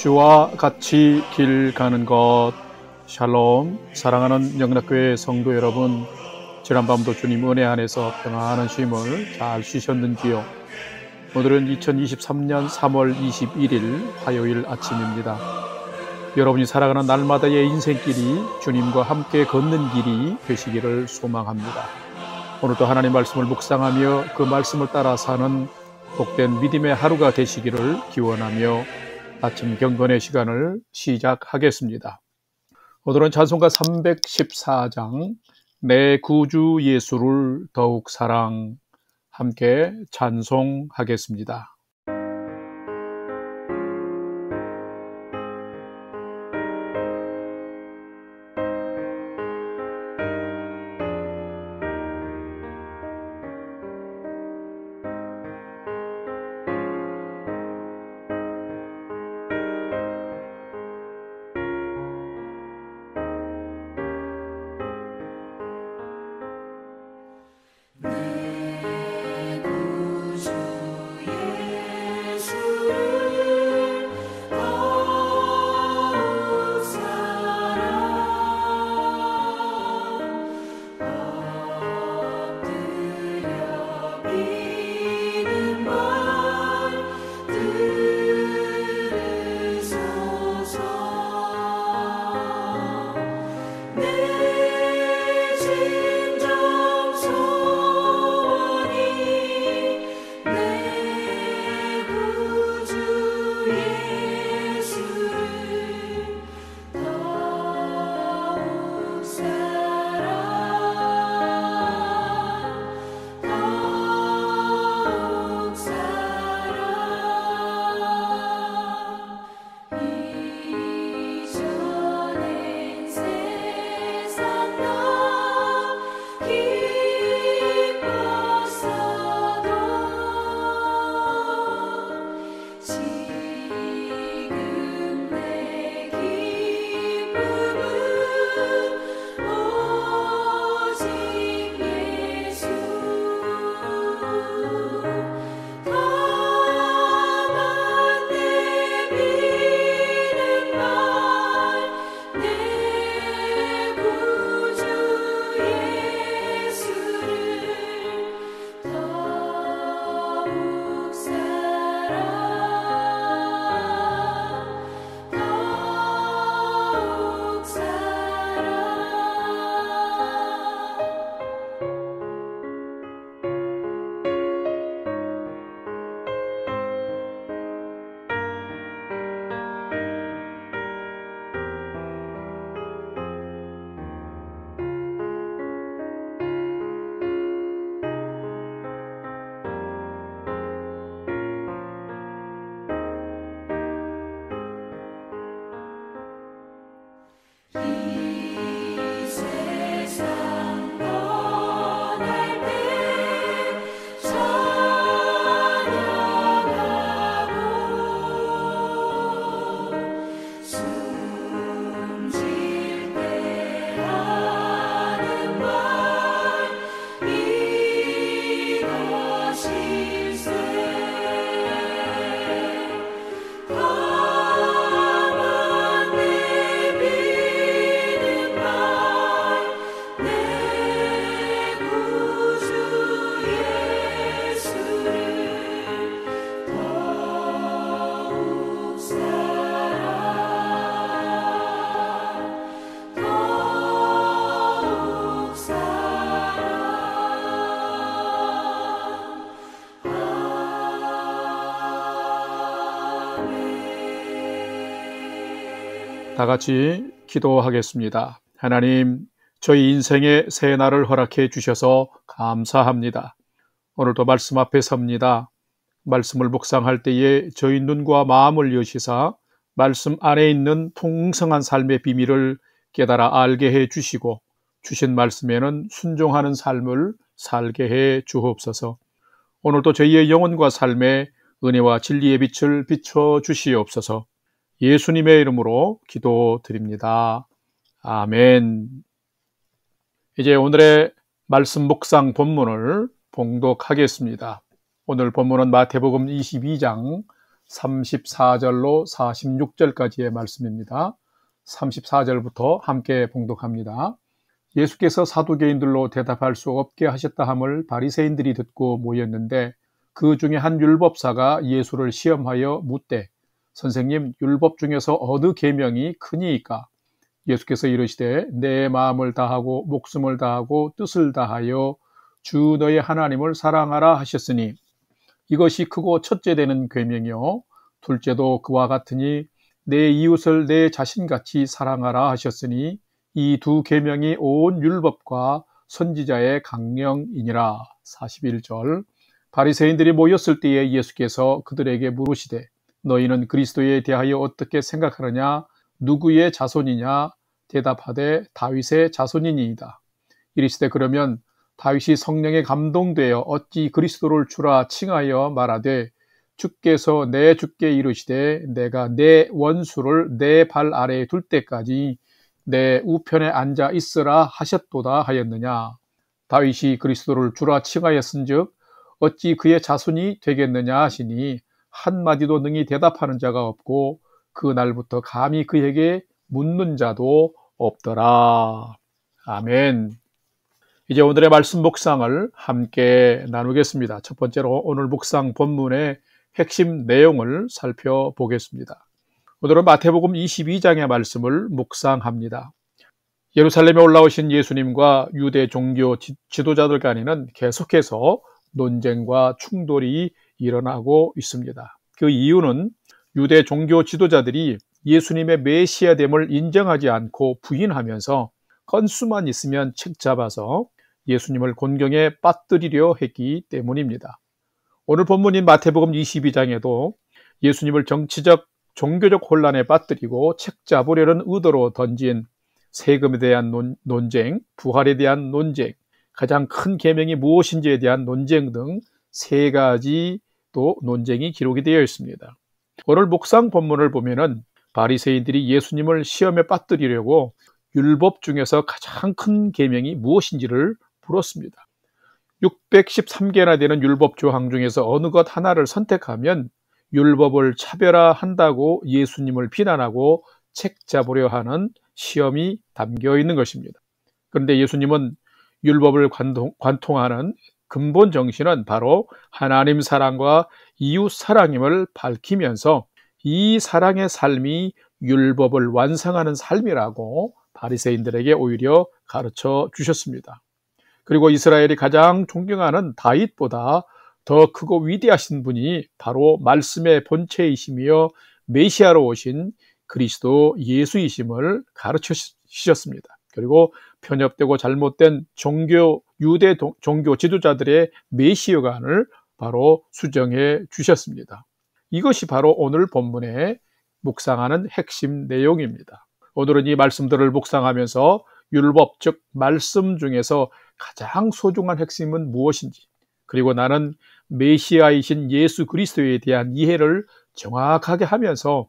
주와 같이 길 가는 것. 샬롬. 사랑하는 영락교회 성도 여러분, 지난밤도 주님 은혜 안에서 평안한 쉼을 잘 쉬셨는지요? 오늘은 2023년 3월 21일 화요일 아침입니다. 여러분이 살아가는 날마다의 인생길이 주님과 함께 걷는 길이 되시기를 소망합니다. 오늘도 하나님 말씀을 묵상하며 그 말씀을 따라 사는 복된 믿음의 하루가 되시기를 기원하며 아침 경건의 시간을 시작하겠습니다. 오늘은 찬송가 314장 내 구주 예수를 더욱 사랑, 함께 찬송하겠습니다. 다 같이 기도하겠습니다. 하나님, 저희 인생의 새 날을 허락해 주셔서 감사합니다. 오늘도 말씀 앞에 섭니다. 말씀을 묵상할 때에 저희 눈과 마음을 여시사 말씀 안에 있는 풍성한 삶의 비밀을 깨달아 알게 해 주시고, 주신 말씀에는 순종하는 삶을 살게 해 주옵소서. 오늘도 저희의 영혼과 삶에 은혜와 진리의 빛을 비춰 주시옵소서. 예수님의 이름으로 기도드립니다. 아멘. 이제 오늘의 말씀 묵상 본문을 봉독하겠습니다. 오늘 본문은 마태복음 22장 34절로 46절까지의 말씀입니다. 34절부터 함께 봉독합니다. 예수께서 사두개인들로 대답할 수 없게 하셨다 함을 바리새인들이 듣고 모였는데 그 중에 한 율법사가 예수를 시험하여 묻되 선생님, 율법 중에서 어느 계명이 크니이까? 예수께서 이르시되 내 마음을 다하고 목숨을 다하고 뜻을 다하여 주 너의 하나님을 사랑하라 하셨으니 이것이 크고 첫째 되는 계명이요 둘째도 그와 같으니 내 이웃을 내 자신같이 사랑하라 하셨으니 이 두 계명이 온 율법과 선지자의 강령이니라. 41절. 바리새인들이 모였을 때에 예수께서 그들에게 물으시되 너희는 그리스도에 대하여 어떻게 생각하느냐? 누구의 자손이냐? 대답하되 다윗의 자손이니이다. 이르시되 그러면 다윗이 성령에 감동되어 어찌 그리스도를 주라 칭하여 말하되 주께서 내 주께 이르시되 내가 내 원수를 내 발 아래에 둘 때까지 내 우편에 앉아 있으라 하셨도다 하였느냐. 다윗이 그리스도를 주라 칭하였은즉 어찌 그의 자손이 되겠느냐 하시니 한마디도 능히 대답하는 자가 없고 그날부터 감히 그에게 묻는 자도 없더라. 아멘. 이제 오늘의 말씀 묵상을 함께 나누겠습니다. 첫 번째로 오늘 묵상 본문의 핵심 내용을 살펴보겠습니다. 오늘은 마태복음 22장의 말씀을 묵상합니다. 예루살렘에 올라오신 예수님과 유대 종교 지도자들 간에는 계속해서 논쟁과 충돌이 일어나고 있습니다. 그 이유는 유대 종교 지도자들이 예수님의 메시아됨을 인정하지 않고 부인하면서 건수만 있으면 책 잡아서 예수님을 곤경에 빠뜨리려 했기 때문입니다. 오늘 본문인 마태복음 22장에도 예수님을 정치적, 종교적 혼란에 빠뜨리고 책 잡으려는 의도로 던진 세금에 대한 논쟁, 부활에 대한 논쟁, 가장 큰 계명이 무엇인지에 대한 논쟁 등 세 가지 또 논쟁이 기록이 되어 있습니다. 오늘 묵상 본문을 보면은 바리새인들이 예수님을 시험에 빠뜨리려고 율법 중에서 가장 큰 계명이 무엇인지를 물었습니다. 613개나 되는 율법 조항 중에서 어느 것 하나를 선택하면 율법을 차별화한다고 예수님을 비난하고 책 잡으려 하는 시험이 담겨 있는 것입니다. 그런데 예수님은 율법을 관통하는 근본 정신은 바로 하나님 사랑과 이웃 사랑임을 밝히면서 이 사랑의 삶이 율법을 완성하는 삶이라고 바리새인들에게 오히려 가르쳐 주셨습니다. 그리고 이스라엘이 가장 존경하는 다윗보다 더 크고 위대하신 분이 바로 말씀의 본체이시며 메시아로 오신 그리스도 예수이심을 가르쳐 주셨습니다. 그리고 편협되고 잘못된 유대 종교 지도자들의 메시아관을 바로 수정해 주셨습니다. 이것이 오늘 오늘 본문에 묵상하는 핵심 내용입니다. 오늘은 이 말씀들을 묵상하면서 율법, 즉 말씀 중에서 가장 소중한 핵심은 무엇인지, 그리고 나는 메시아이신 예수 그리스도에 대한 이해를 정확하게 하면서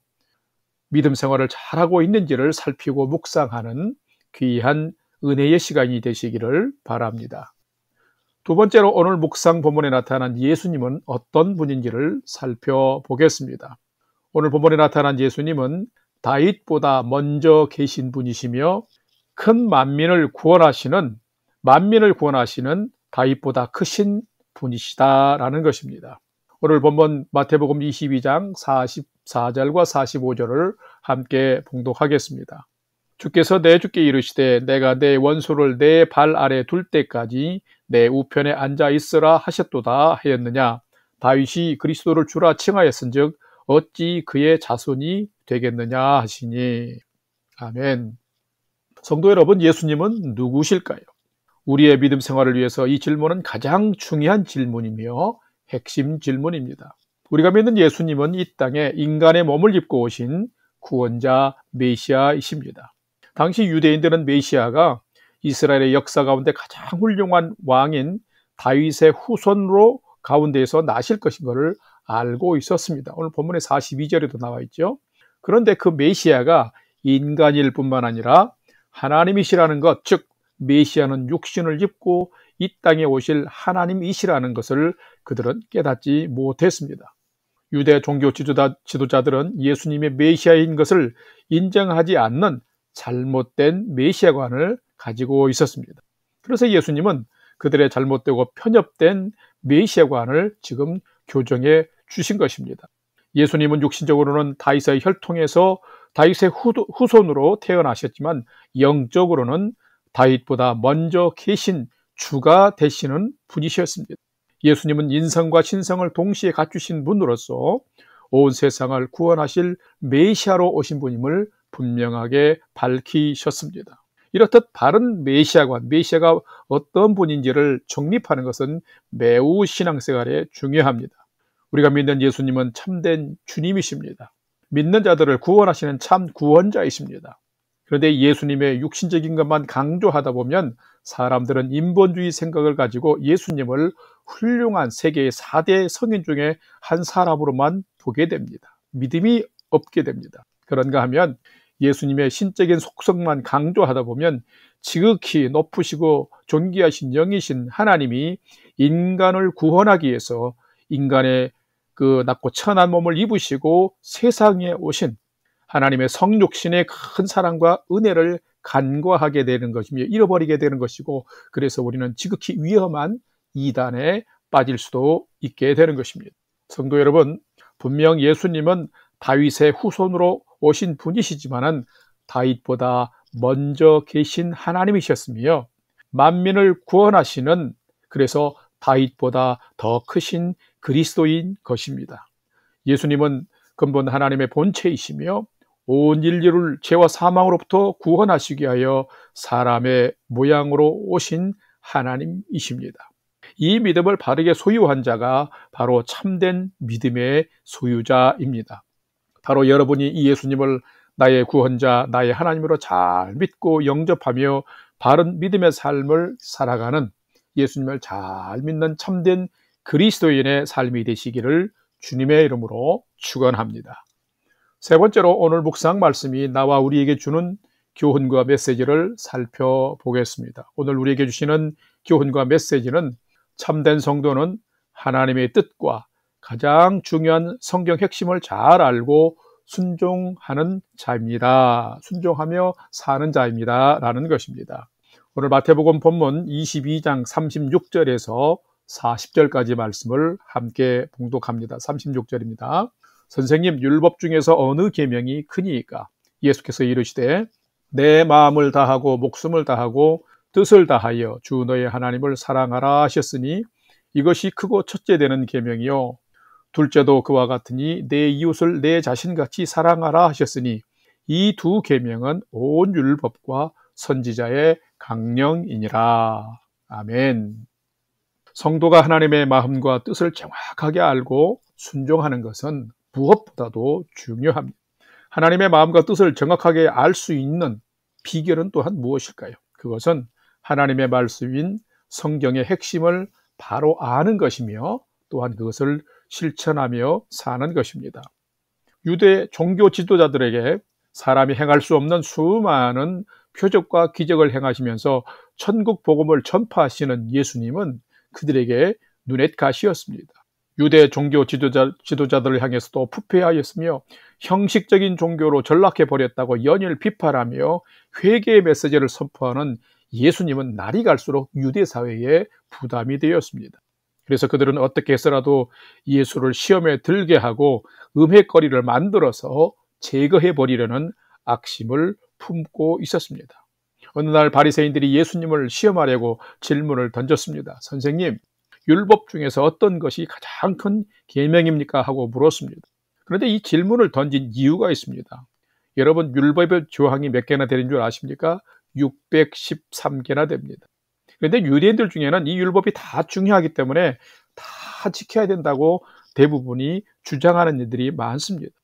믿음 생활을 잘하고 있는지를 살피고 묵상하는 귀한 은혜의 시간이 되시기를 바랍니다. 두 번째로 오늘 묵상 본문에 나타난 예수님은 어떤 분인지를 살펴보겠습니다. 오늘 본문에 나타난 예수님은 다윗보다 먼저 계신 분이시며 큰 만민을 구원하시는 다윗보다 크신 분이시다라는 것입니다. 오늘 본문 마태복음 22장 44절과 45절을 함께 봉독하겠습니다. 주께서 내 주께 이르시되 내가 내 원수를 내 발 아래 둘 때까지 내 우편에 앉아 있으라 하셨도다 하였느냐. 다윗이 그리스도를 주라 칭하였은즉 어찌 그의 자손이 되겠느냐 하시니. 아멘. 성도 여러분, 예수님은 누구실까요? 우리의 믿음 생활을 위해서 이 질문은 가장 중요한 질문이며 핵심 질문입니다. 우리가 믿는 예수님은 이 땅에 인간의 몸을 입고 오신 구원자 메시아이십니다. 당시 유대인들은 메시아가 이스라엘의 역사 가운데 가장 훌륭한 왕인 다윗의 후손으로 가운데에서 나실 것인 것을 알고 있었습니다. 오늘 본문의 42절에도 나와 있죠. 그런데 그 메시아가 인간일 뿐만 아니라 하나님이시라는 것, 즉 메시아는 육신을 입고 이 땅에 오실 하나님이시라는 것을 그들은 깨닫지 못했습니다. 유대 종교 지도자들은 예수님의 메시아인 것을 인정하지 않는 잘못된 메시아관을 가지고 있었습니다. 그래서 예수님은 그들의 잘못되고 편협된 메시아관을 지금 교정해 주신 것입니다. 예수님은 육신적으로는 다윗의 혈통에서 다윗의 후손으로 태어나셨지만 영적으로는 다윗보다 먼저 계신 주가 되시는 분이셨습니다. 예수님은 인성과 신성을 동시에 갖추신 분으로서 온 세상을 구원하실 메시아로 오신 분임을 분명하게 밝히셨습니다. 이렇듯 바른 메시아가 어떤 분인지를 정립하는 것은 매우 신앙생활에 중요합니다. 우리가 믿는 예수님은 참된 주님이십니다. 믿는 자들을 구원하시는 참 구원자이십니다. 그런데 예수님의 육신적인 것만 강조하다 보면 사람들은 인본주의 생각을 가지고 예수님을 훌륭한 세계의 4대 성인 중에 한 사람으로만 보게 됩니다. 믿음이 없게 됩니다. 그런가 하면 예수님의 신적인 속성만 강조하다 보면 지극히 높으시고 존귀하신 영이신 하나님이 인간을 구원하기 위해서 인간의 그 낮고 천한 몸을 입으시고 세상에 오신 하나님의 성육신의 큰 사랑과 은혜를 간과하게 되는 것이며 잃어버리게 되는 것이고, 그래서 우리는 지극히 위험한 이단에 빠질 수도 있게 되는 것입니다. 성도 여러분, 분명 예수님은 다윗의 후손으로 오신 분이시지만은 다윗보다 먼저 계신 하나님이셨으며 만민을 구원하시는, 그래서 다윗보다 더 크신 그리스도인 것입니다. 예수님은 근본 하나님의 본체이시며 온 인류를 죄와 사망으로부터 구원하시기 위하여 사람의 모양으로 오신 하나님이십니다. 이 믿음을 바르게 소유한 자가 바로 참된 믿음의 소유자입니다. 바로 여러분이 이 예수님을 나의 구원자, 나의 하나님으로 잘 믿고 영접하며 바른 믿음의 삶을 살아가는, 예수님을 잘 믿는 참된 그리스도인의 삶이 되시기를 주님의 이름으로 축원합니다. 세 번째로 오늘 묵상 말씀이 나와 우리에게 주는 교훈과 메시지를 살펴보겠습니다. 오늘 우리에게 주시는 교훈과 메시지는 참된 성도는 하나님의 뜻과 가장 중요한 성경 핵심을 잘 알고 순종하는 자입니다. 순종하며 사는 자입니다. 라는 것입니다. 오늘 마태복음 본문 22장 36절에서 40절까지 말씀을 함께 봉독합니다. 36절입니다. 선생님, 율법 중에서 어느 계명이 크니이까? 예수께서 이르시되 내 마음을 다하고 목숨을 다하고 뜻을 다하여 주 너의 하나님을 사랑하라 하셨으니 이것이 크고 첫째 되는 계명이요 둘째도 그와 같으니 내 이웃을 내 자신같이 사랑하라 하셨으니 이 두 계명은 온 율법과 선지자의 강령이니라. 아멘. 성도가 하나님의 마음과 뜻을 정확하게 알고 순종하는 것은 무엇보다도 중요합니다. 하나님의 마음과 뜻을 정확하게 알 수 있는 비결은 또한 무엇일까요? 그것은 하나님의 말씀인 성경의 핵심을 바로 아는 것이며 또한 그것을 실천하며 사는 것입니다. 유대 종교 지도자들에게 사람이 행할 수 없는 수많은 표적과 기적을 행하시면서 천국 복음을 전파하시는 예수님은 그들에게 눈엣 가시였습니다. 유대 종교 지도자들을 향해서도 부패하였으며 형식적인 종교로 전락해버렸다고 연일 비판하며 회개의 메시지를 선포하는 예수님은 날이 갈수록 유대 사회에 부담이 되었습니다. 그래서 그들은 어떻게 해서라도 예수를 시험에 들게 하고 음해거리를 만들어서 제거해버리려는 악심을 품고 있었습니다. 어느 날 바리새인들이 예수님을 시험하려고 질문을 던졌습니다. 선생님, 율법 중에서 어떤 것이 가장 큰 계명입니까? 하고 물었습니다. 그런데 이 질문을 던진 이유가 있습니다. 여러분, 율법의 조항이 몇 개나 되는 줄 아십니까? 613개나 됩니다. 그런데 유대인들 중에는 이 율법이 다 중요하기 때문에 다 지켜야 된다고 대부분이 주장하는 이들이 많습니다.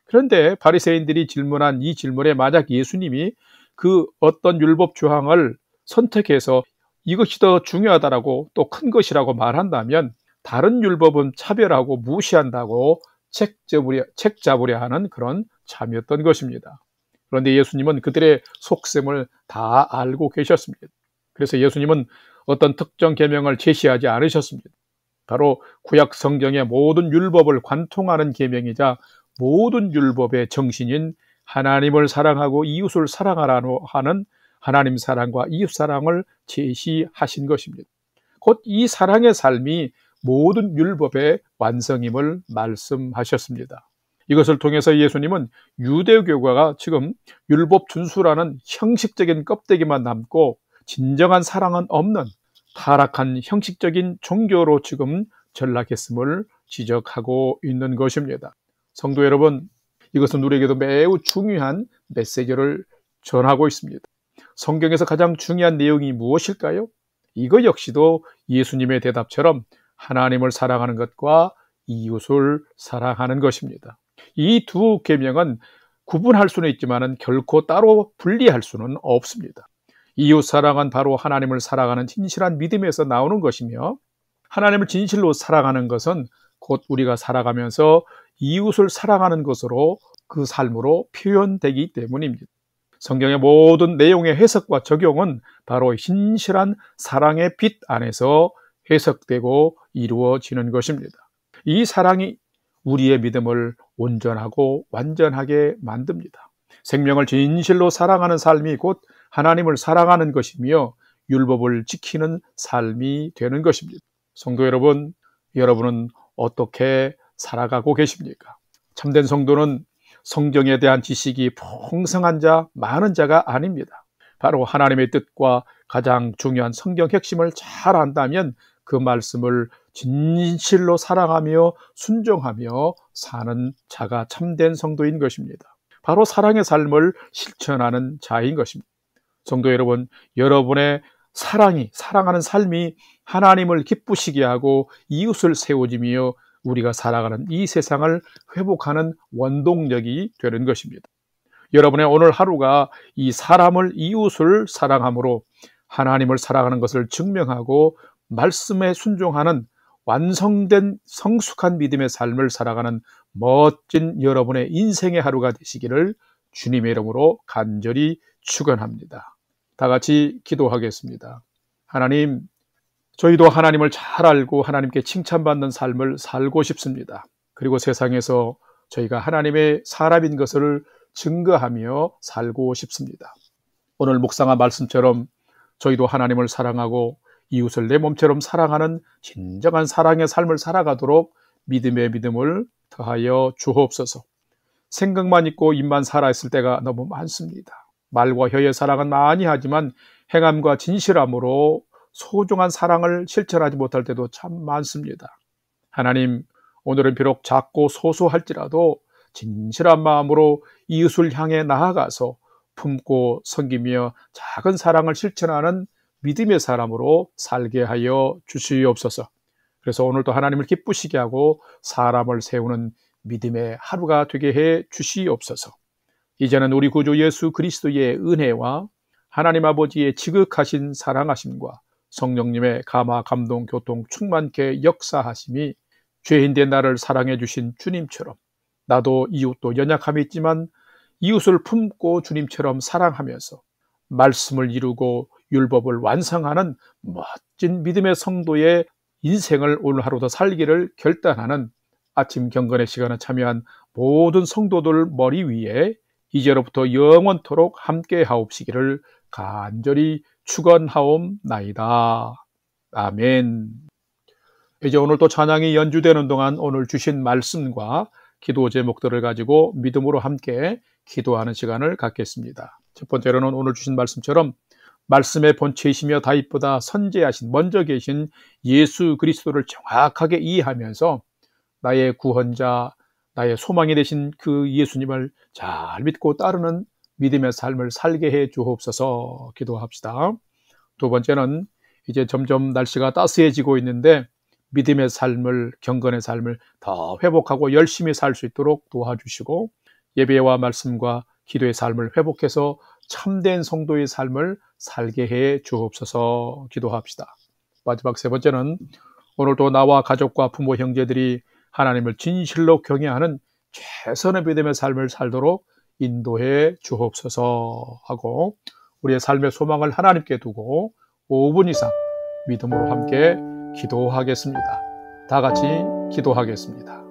그런데 바리새인들이 질문한 이 질문에 만약 예수님이 그 어떤 율법 조항을 선택해서 이것이 더 중요하다라고 또 큰 것이라고 말한다면 다른 율법은 차별하고 무시한다고 책잡으려 하는 그런 참이었던 것입니다. 그런데 예수님은 그들의 속셈을 다 알고 계셨습니다. 그래서 예수님은 어떤 특정 계명을 제시하지 않으셨습니다. 바로 구약 성경의 모든 율법을 관통하는 계명이자 모든 율법의 정신인 하나님을 사랑하고 이웃을 사랑하라고 하는 하나님 사랑과 이웃 사랑을 제시하신 것입니다. 곧 이 사랑의 삶이 모든 율법의 완성임을 말씀하셨습니다. 이것을 통해서 예수님은 유대교가 지금 율법 준수라는 형식적인 껍데기만 남고 진정한 사랑은 없는 타락한 형식적인 종교로 지금 전락했음을 지적하고 있는 것입니다. 성도 여러분, 이것은 우리에게도 매우 중요한 메시지를 전하고 있습니다. 성경에서 가장 중요한 내용이 무엇일까요? 이거 역시도 예수님의 대답처럼 하나님을 사랑하는 것과 이웃을 사랑하는 것입니다. 이 두 계명은 구분할 수는 있지만 결코 따로 분리할 수는 없습니다. 이웃 사랑은 바로 하나님을 사랑하는 진실한 믿음에서 나오는 것이며, 하나님을 진실로 사랑하는 것은 곧 우리가 살아가면서 이웃을 사랑하는 것으로 그 삶으로 표현되기 때문입니다. 성경의 모든 내용의 해석과 적용은 바로 신실한 사랑의 빛 안에서 해석되고 이루어지는 것입니다. 이 사랑이 우리의 믿음을 온전하고 완전하게 만듭니다. 생명을 진실로 사랑하는 삶이 곧 하나님을 사랑하는 것이며 율법을 지키는 삶이 되는 것입니다. 성도 여러분, 여러분은 어떻게 살아가고 계십니까? 참된 성도는 성경에 대한 지식이 풍성한 자, 많은 자가 아닙니다. 바로 하나님의 뜻과 가장 중요한 성경 핵심을 잘 안다면 그 말씀을 진실로 사랑하며 순종하며 사는 자가 참된 성도인 것입니다. 바로 사랑의 삶을 실천하는 자인 것입니다. 성도 여러분, 여러분의 사랑하는 삶이 하나님을 기쁘시게 하고 이웃을 세워지며 우리가 살아가는 이 세상을 회복하는 원동력이 되는 것입니다. 여러분의 오늘 하루가 이 이웃을 사랑함으로 하나님을 사랑하는 것을 증명하고 말씀에 순종하는 완성된 성숙한 믿음의 삶을 살아가는 멋진 여러분의 인생의 하루가 되시기를 주님의 이름으로 간절히 축원합니다. 다 같이 기도하겠습니다. 하나님, 저희도 하나님을 잘 알고 하나님께 칭찬받는 삶을 살고 싶습니다. 그리고 세상에서 저희가 하나님의 사람인 것을 증거하며 살고 싶습니다. 오늘 묵상한 말씀처럼 저희도 하나님을 사랑하고 이웃을 내 몸처럼 사랑하는 진정한 사랑의 삶을 살아가도록 믿음의 믿음을 더하여 주옵소서. 생각만 있고 입만 살아있을 때가 너무 많습니다. 말과 혀의 사랑은 많이 하지만 행함과 진실함으로 소중한 사랑을 실천하지 못할 때도 참 많습니다. 하나님, 오늘은 비록 작고 소소할지라도 진실한 마음으로 이웃을 향해 나아가서 품고 섬기며 작은 사랑을 실천하는 믿음의 사람으로 살게 하여 주시옵소서. 그래서 오늘도 하나님을 기쁘시게 하고 사람을 세우는 믿음의 하루가 되게 해 주시옵소서. 이제는 우리 구주 예수 그리스도의 은혜와 하나님 아버지의 지극하신 사랑하심과 성령님의 감화, 감동, 교통 충만케 역사하심이 죄인된 나를 사랑해 주신 주님처럼 나도 이웃도 연약함이 있지만 이웃을 품고 주님처럼 사랑하면서 말씀을 이루고 율법을 완성하는 멋진 믿음의 성도의 인생을 오늘 하루도 살기를 결단하는 아침 경건의 시간에 참여한 모든 성도들 머리 위에 이제로부터 영원토록 함께 하옵시기를 간절히 축원하옵나이다. 아멘. 이제 오늘 또 찬양이 연주되는 동안 오늘 주신 말씀과 기도 제목들을 가지고 믿음으로 함께 기도하는 시간을 갖겠습니다. 첫 번째로는 오늘 주신 말씀처럼 말씀의 본체이시며 다윗보다 선제하신 먼저 계신 예수 그리스도를 정확하게 이해하면서 나의 구원자, 나의 소망이 되신 그 예수님을 잘 믿고 따르는 믿음의 삶을 살게 해 주옵소서. 기도합시다. 두 번째는 이제 점점 날씨가 따스해지고 있는데 믿음의 삶을, 경건의 삶을 더 회복하고 열심히 살 수 있도록 도와주시고 예배와 말씀과 기도의 삶을 회복해서 참된 성도의 삶을 살게 해 주옵소서. 기도합시다. 마지막 세 번째는 오늘도 나와 가족과 부모 형제들이 하나님을 진실로 경외하는 최선의 믿음의 삶을 살도록 인도해 주옵소서 하고 우리의 삶의 소망을 하나님께 두고 5분 이상 믿음으로 함께 기도하겠습니다. 다 같이 기도하겠습니다.